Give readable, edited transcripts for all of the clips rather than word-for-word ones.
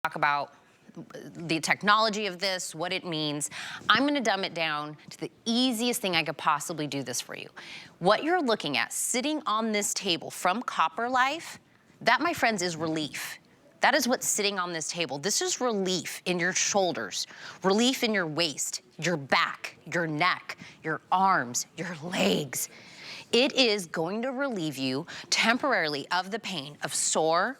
talk about the technology of this, what it means. I'm gonna dumb it down to the easiest thing I could possibly do this for you. What you're looking at sitting on this table from Copper Life, that, my friends, is relief. That is what's sitting on this table. This is relief in your shoulders, relief in your waist, your back, your neck, your arms, your legs. It is going to relieve you temporarily of the pain of sore,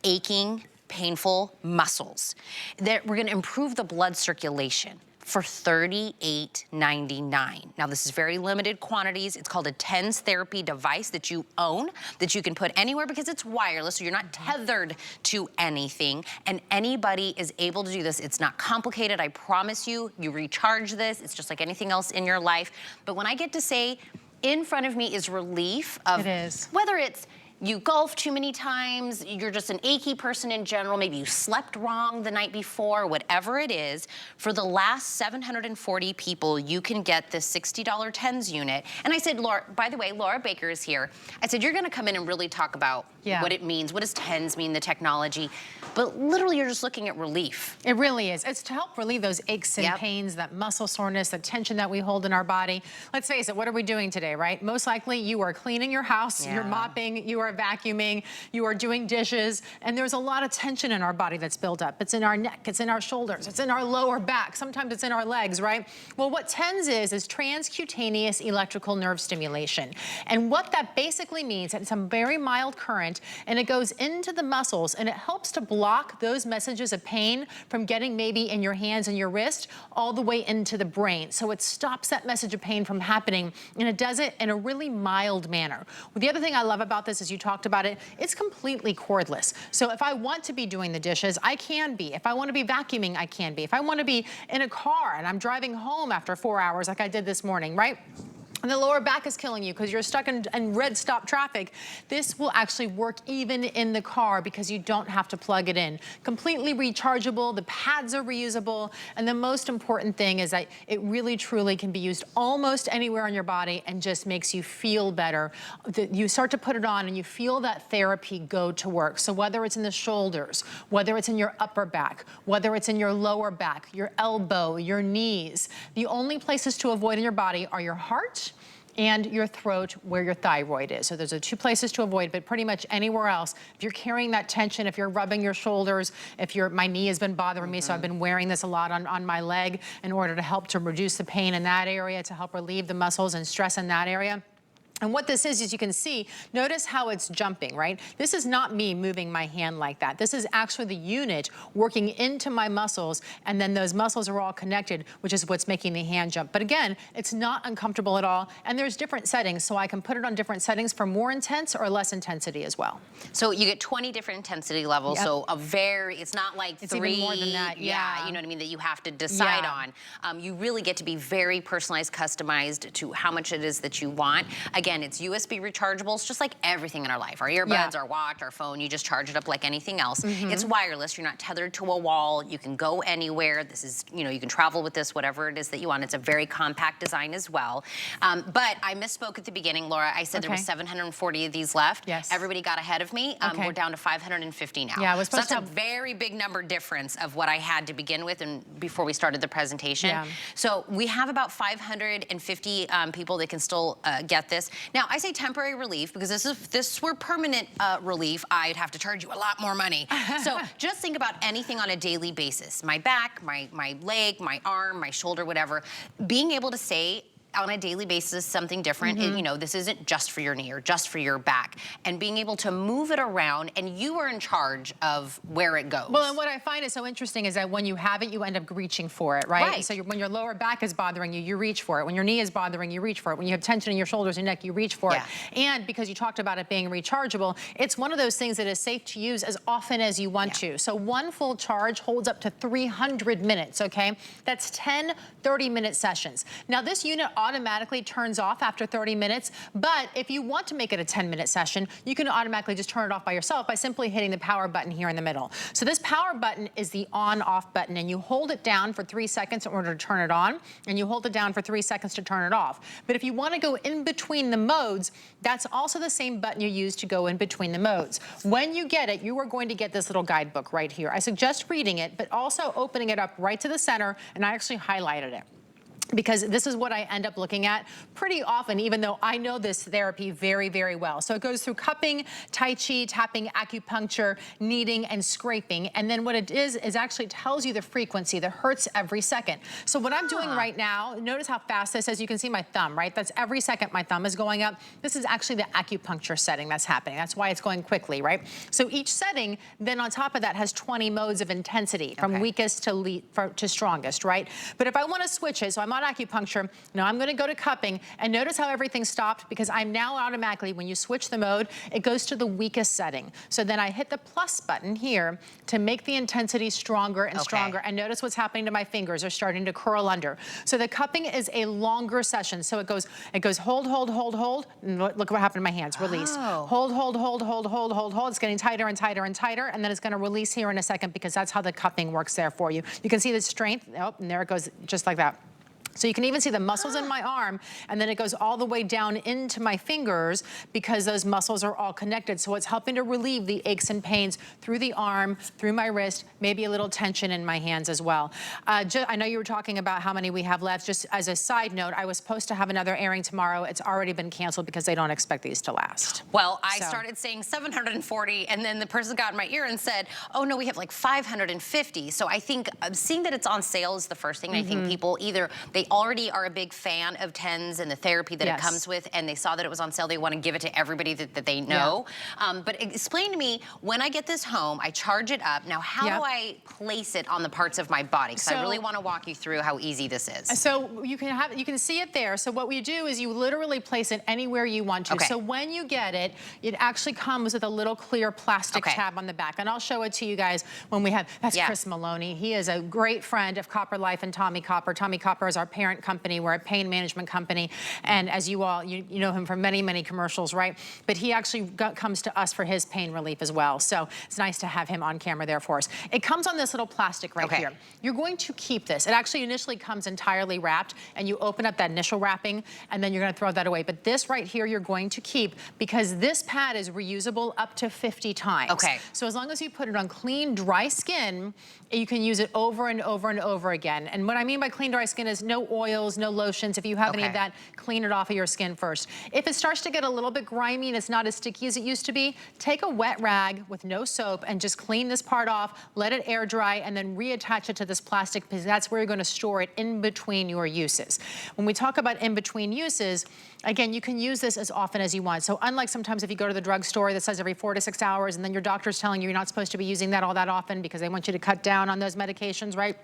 aching, painful muscles. That we're gonna improve the blood circulation for $38.99. Now, this is very limited quantities. It's called a TENS therapy device that you own, that you can put anywhere because it's wireless, so you're not tethered to anything, and anybody is able to do this. It's not complicated, I promise you. You recharge this, it's just like anything else in your life. But when I get to say, in front of me is relief of, whether it's you golf too many times, you're just an achy person in general, maybe you slept wrong the night before, whatever it is, for the last 740 people, you can get this $60 TENS unit. And I said, Laura, by the way, Laura Baker is here. I said, you're gonna come in and really talk about what it means, what does TENS mean, the technology, but literally you're just looking at relief. It really is. It's to help relieve those aches and pains, that muscle soreness, the tension that we hold in our body. Let's face it, what are we doing today, right? Most likely you are cleaning your house, you're mopping, you are vacuuming, you are doing dishes, and there's a lot of tension in our body that's built up. It's in our neck, it's in our shoulders, it's in our lower back, sometimes it's in our legs, right? Well, what TENS is transcutaneous electrical nerve stimulation. And what that basically means, it's a very mild current, and it goes into the muscles, and it helps to block those messages of pain from getting maybe in your hands and your wrist all the way into the brain. So it stops that message of pain from happening, and it does it in a really mild manner. Well, the other thing I love about this is you talked about it, it's completely cordless. So if I want to be doing the dishes, I can be. If I want to be vacuuming, I can be. If I want to be in a car and I'm driving home after 4 hours like I did this morning, right? And the lower back is killing you because you're stuck in red stop traffic, this will actually work even in the car because you don't have to plug it in. Completely rechargeable, the pads are reusable, and the most important thing is that it really truly can be used almost anywhere on your body and just makes you feel better. You start to put it on and you feel that therapy go to work. So whether it's in the shoulders, whether it's in your upper back, whether it's in your lower back, your elbow, your knees, the only places to avoid in your body are your heart and your throat where your thyroid is. So those are 2 places to avoid, but pretty much anywhere else. If you're carrying that tension, if you're rubbing your shoulders, if my knee has been bothering me, so I've been wearing this a lot on my leg in order to help to reduce the pain in that area, to help relieve the muscles and stress in that area. And what this is you can see, notice how it's jumping, right? This is not me moving my hand like that. This is actually the unit working into my muscles, and then those muscles are all connected, which is what's making the hand jump. But again, it's not uncomfortable at all, and there's different settings, so I can put it on different settings for more intense or less intensity as well. So you get 20 different intensity levels, so it's not like it's 3. Even more than that, you know what I mean, that you have to decide on. You really get to be very personalized, customized to how much it is that you want. Again, it's USB rechargeable. It's just like everything in our life. Our earbuds, our watch, our phone, you just charge it up like anything else. It's wireless. You're not tethered to a wall. You can go anywhere. This is, you know, you can travel with this, whatever it is that you want. It's a very compact design as well. But I misspoke at the beginning, Laura. I said there were 740 of these left. Yes. Everybody got ahead of me. We're down to 550 now. Yeah, it was supposed so that's a very big number difference of what I had to begin with and before we started the presentation. So we have about 550 people that can still get this. Now, I say temporary relief because if this were permanent relief, I'd have to charge you a lot more money. So just think about anything on a daily basis. My back, my leg, my arm, my shoulder, whatever. Being able to say, on a daily basis something different. You know, this isn't just for your knee or just for your back. And being able to move it around, and you are in charge of where it goes. Well, and what I find is so interesting is that when you have it, you end up reaching for it, right? So when your lower back is bothering you, you reach for it. When your knee is bothering you, reach for it. When you have tension in your shoulders and neck, you reach for it. And because you talked about it being rechargeable, it's one of those things that is safe to use as often as you want to. So one full charge holds up to 300 minutes, okay? That's 10 30-minute sessions. Now this unit automatically turns off after 30 minutes, but if you want to make it a 10-minute session, you can automatically just turn it off by yourself by simply hitting the power button here in the middle. So this power button is the on-off button, and you hold it down for 3 seconds in order to turn it on, and you hold it down for 3 seconds to turn it off. But if you want to go in between the modes, that's also the same button you use to go in between the modes. When you get it, you are going to get this little guidebook right here. I suggest reading it, but also opening it up right to the center, and I actually highlighted it, because this is what I end up looking at pretty often, even though I know this therapy very, very well. So it goes through cupping, tai chi, tapping, acupuncture, kneading, and scraping. And then what it is actually tells you the frequency, the hertz every second. So what I'm doing right now, notice how fast this is. You can see my thumb, right? That's every second my thumb is going up. This is actually the acupuncture setting that's happening. That's why it's going quickly, right? So each setting, then on top of that, has 20 modes of intensity, from weakest to strongest, right? But if I want to switch it, so I'm on acupuncture, now I'm going to go to cupping, and notice how everything stopped, because I'm now automatically, when you switch the mode, it goes to the weakest setting. So then I hit the plus button here to make the intensity stronger and stronger, and notice what's happening to my fingers. They're starting to curl under. So the cupping is a longer session. So it goes hold, hold, hold, hold, and look what happened to my hands, release. Hold, hold, hold, hold, hold, hold, hold. It's getting tighter and tighter and tighter, and then it's going to release here in a second, because that's how the cupping works there for you. You can see the strength, and there it goes, just like that. So you can even see the muscles in my arm, and then it goes all the way down into my fingers, because those muscles are all connected. So it's helping to relieve the aches and pains through the arm, through my wrist, maybe a little tension in my hands as well. I know you were talking about how many we have left. Just as a side note, I was supposed to have another airing tomorrow. It's already been canceled because they don't expect these to last. Well, I started saying 740, and then the person got in my ear and said, oh no, we have like 550. So I think seeing that it's on sale is the first thing. I think people either, they already are a big fan of TENS and the therapy that it comes with, and they saw that it was on sale. They want to give it to everybody that they know. But explain to me, when I get this home, I charge it up. Now, how do I place it on the parts of my body? Because I really want to walk you through how easy this is. So you can see it there. So what we do is you literally place it anywhere you want to. So when you get it, it actually comes with a little clear plastic tab on the back. And I'll show it to you guys when we have, that's Chris Maloney. He is a great friend of Copper Life and Tommy Copper. Tommy Copper is our parent company. We're a pain management company. And as you all, you know him from many, many commercials, right? But he actually comes to us for his pain relief as well. So it's nice to have him on camera there for us. It comes on this little plastic right here. You're going to keep this. It actually initially comes entirely wrapped, and you open up that initial wrapping, and then you're going to throw that away. But this right here, you're going to keep, because this pad is reusable up to 50 times. So as long as you put it on clean, dry skin, you can use it over and over and over again. And what I mean by clean, dry skin is no oils, no lotions. If you have any of that, clean it off of your skin first. If it starts to get a little bit grimy and it's not as sticky as it used to be, take a wet rag with no soap and just clean this part off, let it air dry, and then reattach it to this plastic, because that's where you're going to store it in between your uses. When we talk about in between uses, again, you can use this as often as you want. So unlike sometimes if you go to the drugstore that says every 4 to 6 hours, and then your doctor's telling you you're not supposed to be using that all that often because they want you to cut down on those medications, right?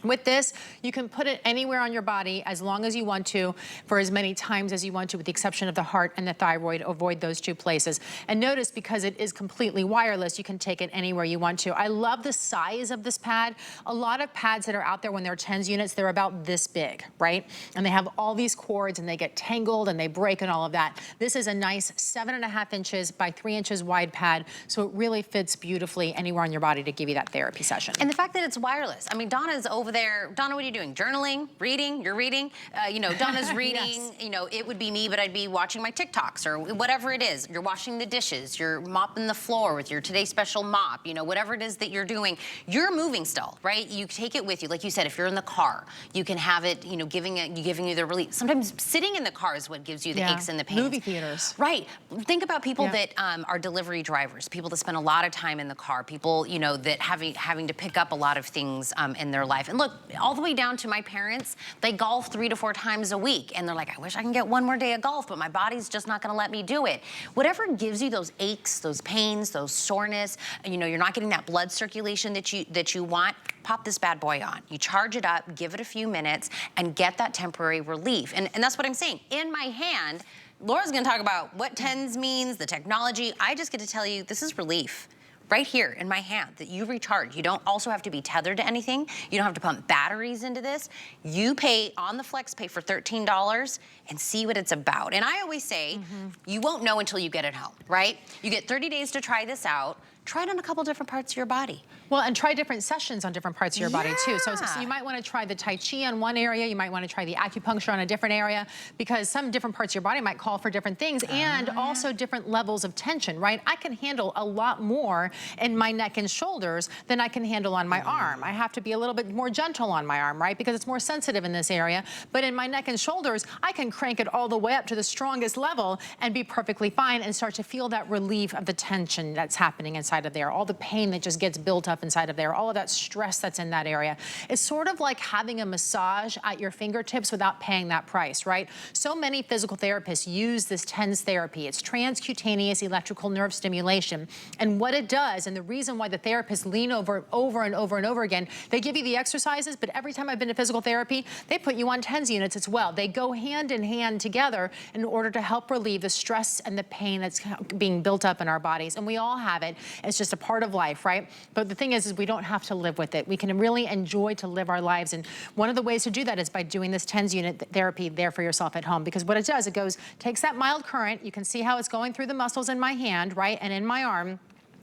With this, you can put it anywhere on your body as long as you want to, for as many times as you want to, with the exception of the heart and the thyroid. Avoid those two places. And notice, because it is completely wireless, you can take it anywhere you want to. I love the size of this pad. A lot of pads that are out there, when they're TENS units, they're about this big, right? And they have all these cords, and they get tangled and they break and all of that. This is a nice 7.5 inches by 3 inches wide pad, so it really fits beautifully anywhere on your body to give you that therapy session. And the fact that it's wireless. I mean, Donna's over there. Donna, what are you doing? Journaling? Reading? You're reading? You know, Donna's reading. You know, it would be me, but I'd be watching my TikToks or whatever it is. You're washing the dishes. You're mopping the floor with your Today Special mop. You know, whatever it is that you're doing, you're moving still, right? You take it with you. Like you said, if you're in the car, you can have it, you know, giving you the relief. Sometimes sitting in the car is what gives you the aches and the pains. Movie theaters. Right. Think about people that are delivery drivers, people that spend a lot of time in the car, people, you know, that having to pick up a lot of things in their life. And look, all the way down to my parents, they golf 3 to 4 times a week. And they're like, I wish I can get one more day of golf, but my body's just not gonna let me do it. Whatever gives you those aches, those pains, those soreness, you know, you're not getting that blood circulation that you want, pop this bad boy on. You charge it up, give it a few minutes, and get that temporary relief. And that's what I'm saying. In my hand, Laura's gonna talk about what TENS means, the technology. I just get to tell you, this is relief. right here in my hand that you recharge. You don't also have to be tethered to anything. You don't have to pump batteries into this. You pay on the flex, pay for $13 and see what it's about. And I always say, you won't know until you get it home, right? You get 30 days to try this out. Try it on a couple different parts of your body. Well, and try different sessions on different parts of your body too. So you might want to try the Tai Chi on one area, you might want to try the acupuncture on a different area, because some different parts of your body might call for different things, and also different levels of tension, right? I can handle a lot more in my neck and shoulders than I can handle on my arm. I have to be a little bit more gentle on my arm, right? Because it's more sensitive in this area. But in my neck and shoulders, I can crank it all the way up to the strongest level and be perfectly fine and start to feel that relief of the tension that's happening inside of there, all the pain that just gets built up inside of there, all of that stress that's in that area. It's sort of like having a massage at your fingertips without paying that price, right? So many physical therapists use this TENS therapy. It's transcutaneous electrical nerve stimulation. And what it does, and the reason why the therapists lean over and over again, they give you the exercises, but every time I've been to physical therapy, they put you on TENS units as well. They go hand in hand together in order to help relieve the stress and the pain that's being built up in our bodies. And we all have it. It's just a part of life, right? But the thing is we don't have to live with it. We can really enjoy to live our lives. And one of the ways to do that is by doing this TENS unit therapy there for yourself at home. Because what it does, it takes that mild current. You can see how it's going through the muscles in my hand, right? And in my arm.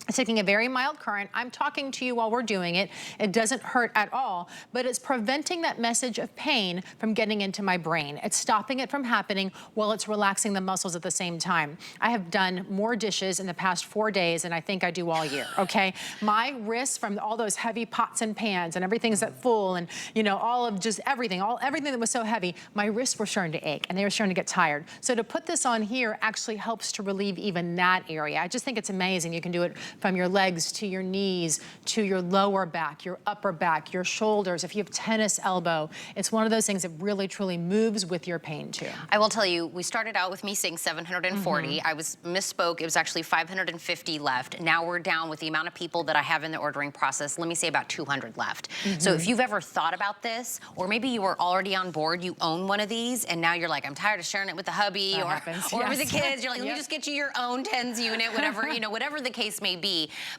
It's taking a very mild current. I'm talking to you while we're doing it. It doesn't hurt at all, but it's preventing that message of pain from getting into my brain. It's stopping it from happening while it's relaxing the muscles at the same time. I have done more dishes in the past 4 days than I think I do all year, okay? My wrists from all those heavy pots and pans and everything's at full and, you know, all of just everything that was so heavy, my wrists were starting to ache and they were starting to get tired. So to put this on here actually helps to relieve even that area. I just think it's amazing. You can do it from your legs to your knees, to your lower back, your upper back, your shoulders. If you have tennis elbow, it's one of those things that really truly moves with your pain too. I will tell you, we started out with me saying 740. I misspoke, it was actually 550 left. Now we're down with the amount of people that I have in the ordering process, let me say about 200 left. So if you've ever thought about this, or maybe you were already on board, you own one of these, and now you're like, I'm tired of sharing it with the hubby or with the kids, you're like, let me just get you your own TENS unit, whatever, you know, whatever the case may be.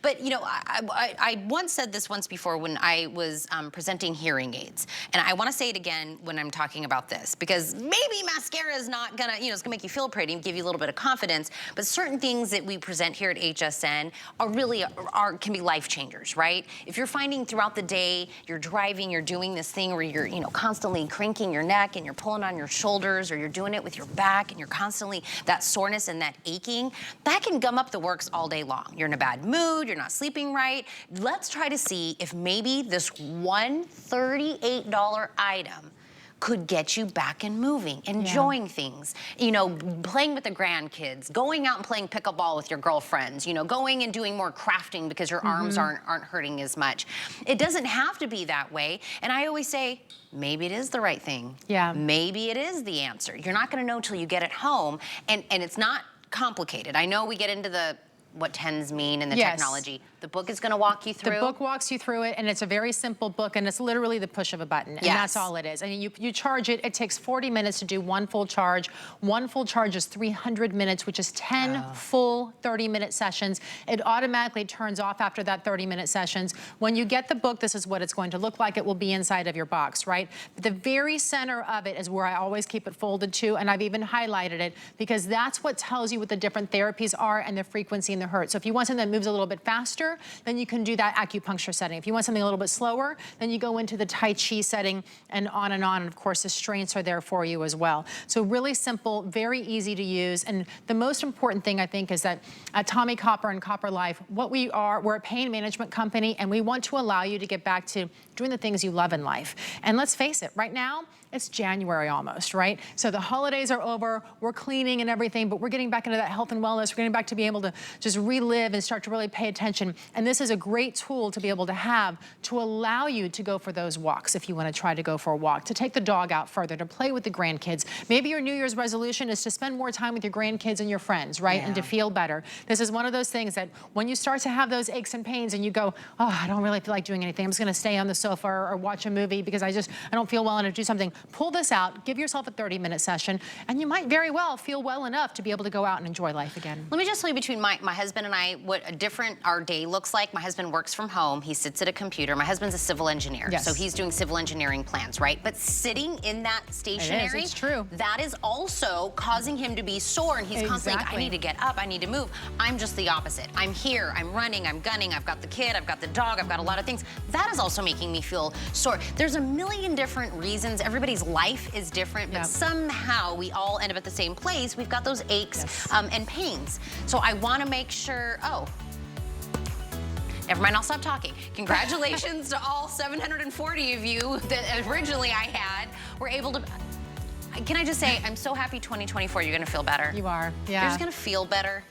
But, you know, I once said this once before when I was presenting hearing aids. And I want to say it again when I'm talking about this, because maybe mascara is not going to, you know, it's going to make you feel pretty and give you a little bit of confidence. But certain things that we present here at HSN can be life changers, right? If you're finding throughout the day, you're driving, you're doing this thing where you're, you know, constantly cranking your neck and you're pulling on your shoulders, or you're doing it with your back and you're constantly, that soreness and that aching, that can gum up the works all day long. You're in a bad mood, you're not sleeping right. Let's try to see if maybe this one $38 item could get you back and moving, enjoying things, you know, playing with the grandkids, going out and playing pickleball with your girlfriends, you know, going and doing more crafting because your arms aren't hurting as much. It doesn't have to be that way. And I always say, maybe it is the right thing. Yeah. Maybe it is the answer. You're not gonna know till you get it home, and it's not complicated. I know we get into what TENS mean and the technology. The book is going to walk you through. The book walks you through it, and it's a very simple book, and it's literally the push of a button, and that's all it is. And you charge it. It takes 40 minutes to do one full charge. One full charge is 300 minutes, which is 10 full 30-minute sessions. It automatically turns off after that 30-minute sessions. When you get the book, this is what it's going to look like. It will be inside of your box, right? The very center of it is where I always keep it folded to, and I've even highlighted it, because that's what tells you what the different therapies are and the frequency and the hertz. So if you want something that moves a little bit faster, then you can do that acupuncture setting. If you want something a little bit slower, then you go into the Tai Chi setting, and on and on. And of course, the strengths are there for you as well. So really simple, very easy to use. And the most important thing, I think, is that at Tommy Copper and Copper Life, we're a pain management company, and we want to allow you to get back to doing the things you love in life. And let's face it, right now, it's January almost, right? So the holidays are over, we're cleaning and everything, but we're getting back into that health and wellness. We're getting back to be able to just relive and start to really pay attention. And this is a great tool to be able to have to allow you to go for those walks if you want to try to go for a walk, to take the dog out further, to play with the grandkids. Maybe your New Year's resolution is to spend more time with your grandkids and your friends, right? And to feel better. This is one of those things that when you start to have those aches and pains and you go, oh, I don't really feel like doing anything. I'm just going to stay on the sofa or watch a movie because I don't feel well enough to do something. Pull this out, give yourself a 30-minute session, and you might very well feel well enough to be able to go out and enjoy life again. Let me just tell you, between my husband and I, what a different our day looks like. My husband works from home. He sits at a computer. My husband's a civil engineer, Yes. so he's doing civil engineering plans, right? But sitting in that stationary, it's true. that is also causing him to be sore, and he's constantly, I need to get up, I need to move. I'm just the opposite. I'm here, I'm running, I'm gunning, I've got the kid, I've got the dog, I've got a lot of things. That is also making me feel sore. There's a million different reasons. Everybody's life is different, but somehow we all end up at the same place. We've got those aches and pains. So I want to make sure, never mind, I'll stop talking. Congratulations to all 740 of you that originally I had were able to. Can I just say, I'm so happy 2024, you're going to feel better. You are, You're just going to feel better.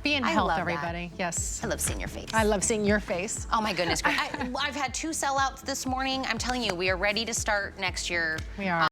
Be in I health, love everybody. that. Yes. I love seeing your face. I love seeing your face. Oh my goodness. I've had 2 sellouts this morning. I'm telling you, we are ready to start next year. We are.